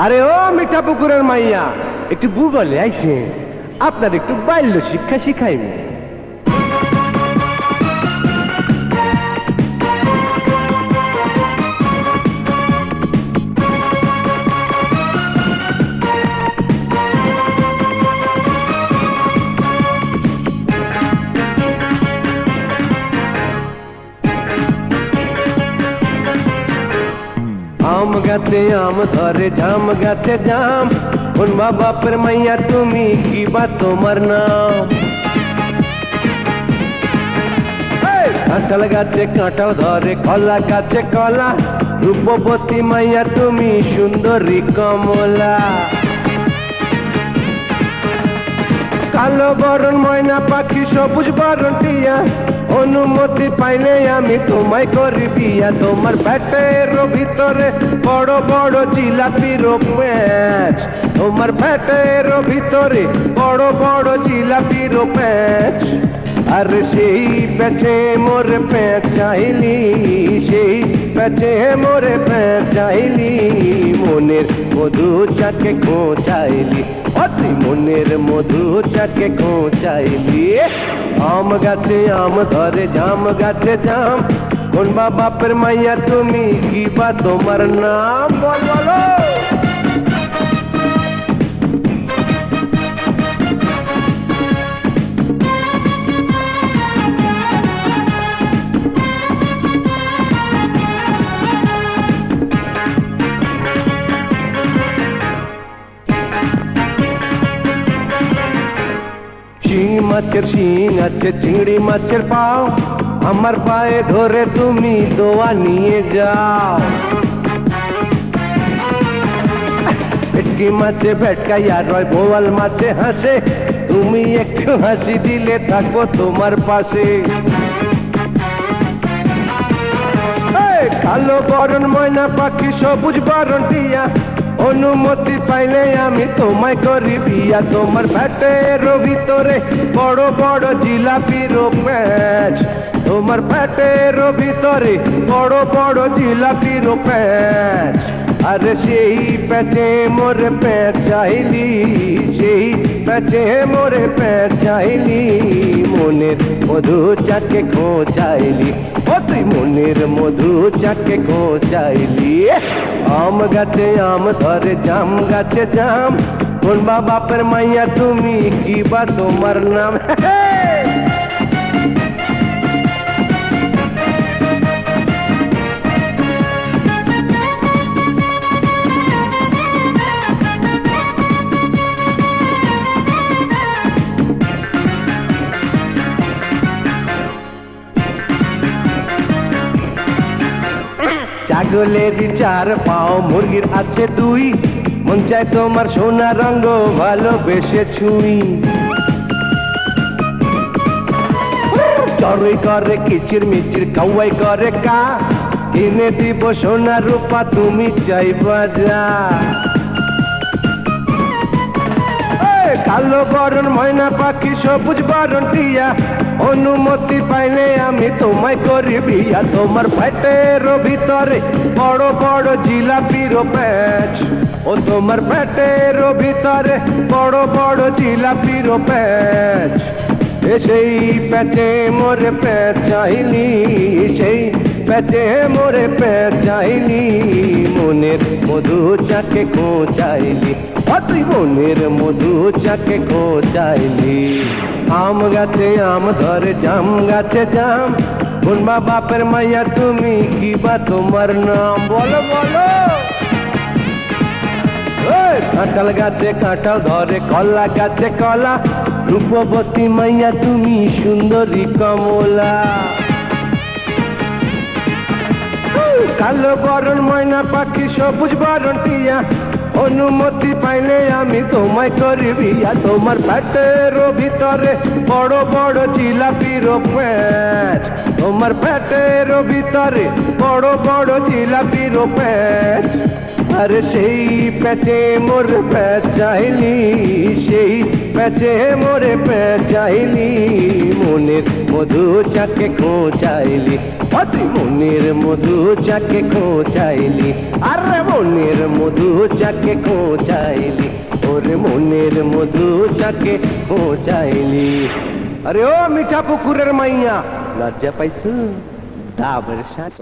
আরে ও মিঠা পুকুরের মাইয়া, একটু ভূগোলে আইসেন, আপনার একটু বাল্য শিক্ষা শিখাইবে। আম গাছে আম ধরে, জাম গাছে জাম, শুনবা বাপের মাইয়া তুমি কি বা তোমার নাম? কাঁঠাল গাছে কাঁঠাল ধরে, কলা গাছে কলা, রূপবতী মাইয়া তুমি সুন্দরী কমলা। কালো বরণ ময়না পাখি, সবুজ বরণ টিয়া, অনুমতি পাইলে আমি তোমায় করি বিয়া। তোমার পেটের ভিতরে বড় বড় জিলাপির প্যাঁচ, তোমার পেটের ভিতরে বড় বড় জিলাপির প্যাঁচ। আর সেই প্যাঁচে মোরে প্যাঁচ চাইলি, সেই প্যাঁচে মোরে প্যাঁচ চাইলি, মনের মধু চাকে খোঁচাইলি, অতি মনের মধু চাকে খোঁচাইলি। আম গাছে আম ধরে, জাম গাছে জাম, কোনবা বাপের মাইয়া তুমি কি বা তোমার নাম? বলো শিঙি মাছের শিং আছে, চিংড়ি মাছের পাও, আমার পায়ে ধরে তুমি দোয়া নিয়ে যাও। ভেটকি মাছে ভেটকাইয়া রয়, বোয়াল মাছে হাসে, তুমি একটু হাসি দিলে থাকবো তোমার পাশে। কালো বরণ ময়না পাখি, সবুজ বরণ টিয়া, অনুমতি পাইলে আমি তোমায় করি বিয়া। তোমার পেটের ভিতরে বড় বড় জিলাপির প্যাঁচ, তোমার পেটের ভিতরে বড় বড় জিলাপির প্যাঁচ। আরে সেই প্যাঁচে মোরে প্যাঁচ চাইলি, সেই প্যাঁচে মোরে প্যাঁচ চাইলি, মনের মধু চাকে খোঁচাইলি, ও তুই মনের মধু চাকে খোঁচাইলি। আম গাছে আম ধরে, জাম গাছে জাম, কোনবা বাপের মাইয়া তুমি কি বা তোমার নাম? ছাগলের চার পাও, মুরগির আছে দুই, মন চায় তোমার সোনা রঙ ভালোবেসে ছুঁই। চড়ুই করে কিচির মিচির, কাউয়াই করে কা, কিনে দিব সোনা রূপা তুমি চাইবা যা। কালো বরণ ময়না পাখি, সবুজ বরণ টিয়া, অনুমতি পাইলে আমি তোমায় করি বিয়া। তোমার পেটের ভিতরে বড় বড় জিলাপির প্যাঁচ, ও তোমার পেটের ভিতরে বড় বড় জিলাপির প্যাঁচ। সেই প্যাঁচে মোরে প্যাঁচ চাইলি, সেই প্যাঁচে মোরে প্যাঁচ চাইলি, মনের মধু চাকে খোঁচাইলি, তুই মনের মধু চাকে খোঁচাইলি। আম গাছে আম ধরে, জাম গাছে জাম, কোনবা বাপের মাইয়া তুমি কি বা তোমার নাম? বলো বলো। কাঁঠাল গাছে কাঁঠাল ধরে, কলা গাছে কলা, রূপবতী মাইয়া তুমি সুন্দরী কমলা। কালো বরণ ময়না পাখি, সবুজ বরণ টিয়া, অনুমতি পাইলে আমি তোমায় করি বিয়া। তোমার পেটের ভিতরে বড় বড় জিলাপির প্যাঁচ, তোমার পেটের ভিতরে বড় বড় জিলাপির প্যাঁচ। আরে সেই প্যাচে মোর প্যাচাইলি, সেই প্যাচে মোরে প্যাচাইলি, মনের মধু চাকে খোঁচাইলি, তুই মনের মধু চাকে খোঁচাইলি, আরে মনের মধু চাকে খোঁচাইলি, ওরে মনের মধু চাকে খোঁচাইলি। আরে ও মিঠা পুকুরের মাইয়া, লজ্জা পাইছু? ডাবের শাক